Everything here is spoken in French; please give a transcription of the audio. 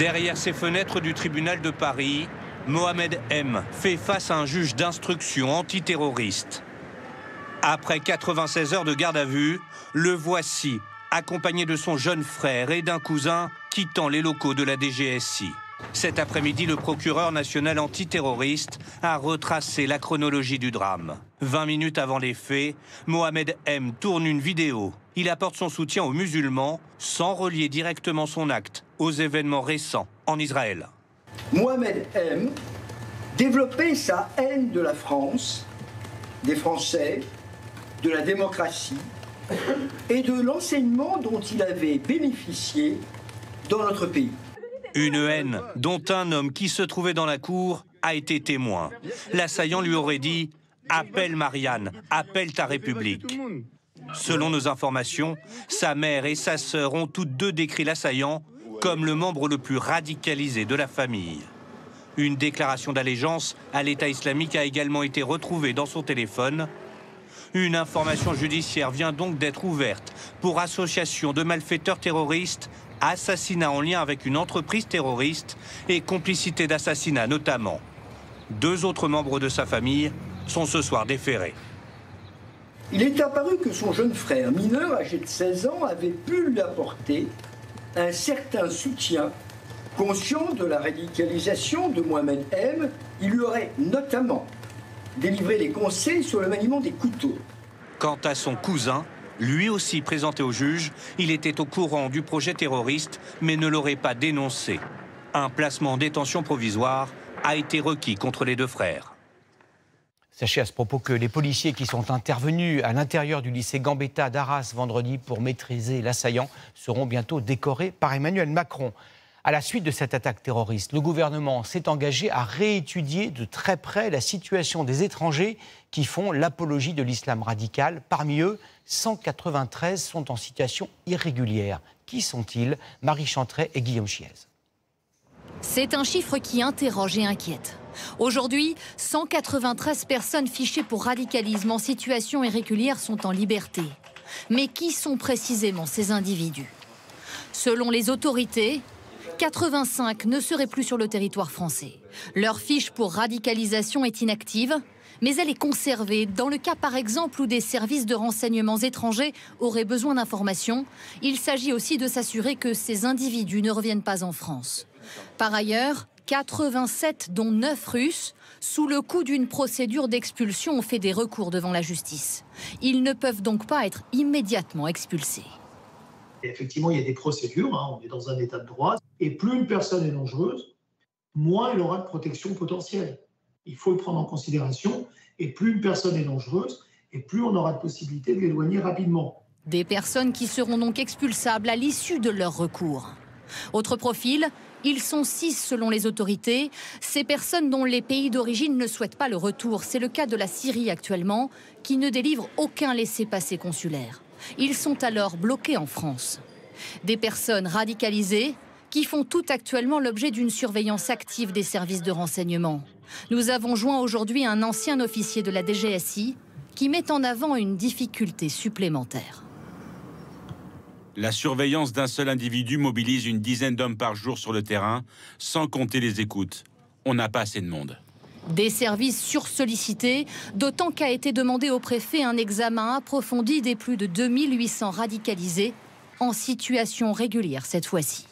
Derrière ces fenêtres du tribunal de Paris, Mohamed M fait face à un juge d'instruction antiterroriste. Après 96 heures de garde à vue, le voici, accompagné de son jeune frère et d'un cousin, quittant les locaux de la DGSI. Cet après-midi, le procureur national antiterroriste a retracé la chronologie du drame. 20 minutes avant les faits, Mohamed M tourne une vidéo. Il apporte son soutien aux musulmans sans relier directement son acte aux événements récents en Israël. Mohamed M développait sa haine de la France, des Français, de la démocratie et de l'enseignement dont il avait bénéficié dans notre pays. Une haine dont un homme qui se trouvait dans la cour a été témoin. L'assaillant lui aurait dit « Appelle Marianne, appelle ta République ». Selon nos informations, sa mère et sa sœur ont toutes deux décrit l'assaillant comme le membre le plus radicalisé de la famille. Une déclaration d'allégeance à l'État islamique a également été retrouvée dans son téléphone. Une information judiciaire vient donc d'être ouverte pour association de malfaiteurs terroristes, assassinat en lien avec une entreprise terroriste et complicité d'assassinat notamment. 2 autres membres de sa famille sont ce soir déférés. Il est apparu que son jeune frère, mineur âgé de 16 ans, avait pu lui apporter un certain soutien. Conscient de la radicalisation de Mohamed M, il lui aurait notamment délivré des conseils sur le maniement des couteaux. Quant à son cousin, lui aussi présenté au juge, il était au courant du projet terroriste, mais ne l'aurait pas dénoncé. Un placement en détention provisoire a été requis contre les 2 frères. Sachez à ce propos que les policiers qui sont intervenus à l'intérieur du lycée Gambetta d'Arras vendredi pour maîtriser l'assaillant seront bientôt décorés par Emmanuel Macron. À la suite de cette attaque terroriste, le gouvernement s'est engagé à réétudier de très près la situation des étrangers qui font l'apologie de l'islam radical. Parmi eux, 193 sont en situation irrégulière. Qui sont-ils? Marie Chantret et Guillaume Chiez. C'est un chiffre qui interroge et inquiète. Aujourd'hui, 193 personnes fichées pour radicalisme en situation irrégulière sont en liberté. Mais qui sont précisément ces individus? Selon les autorités, 85 ne seraient plus sur le territoire français. Leur fiche pour radicalisation est inactive, mais elle est conservée dans le cas par exemple où des services de renseignements étrangers auraient besoin d'informations. Il s'agit aussi de s'assurer que ces individus ne reviennent pas en France. Par ailleurs, 87, dont 9 Russes, sous le coup d'une procédure d'expulsion, ont fait des recours devant la justice. Ils ne peuvent donc pas être immédiatement expulsés. Effectivement, il y a des procédures, on est dans un état de droit, et plus une personne est dangereuse, moins elle aura de protection potentielle. Il faut le prendre en considération, et plus une personne est dangereuse, et plus on aura de possibilité de l'éloigner rapidement. Des personnes qui seront donc expulsables à l'issue de leur recours. Autre profil, ils sont 6 selon les autorités. Ces personnes dont les pays d'origine ne souhaitent pas le retour. C'est le cas de la Syrie actuellement, qui ne délivre aucun laissez-passer consulaire. Ils sont alors bloqués en France. Des personnes radicalisées qui font toutes actuellement l'objet d'une surveillance active des services de renseignement. Nous avons joint aujourd'hui un ancien officier de la DGSI qui met en avant une difficulté supplémentaire. La surveillance d'un seul individu mobilise une dizaine d'hommes par jour sur le terrain, sans compter les écoutes. On n'a pas assez de monde. Des services sursollicités, d'autant qu'a été demandé au préfet un examen approfondi des plus de 2800 radicalisés, en situation régulière cette fois-ci.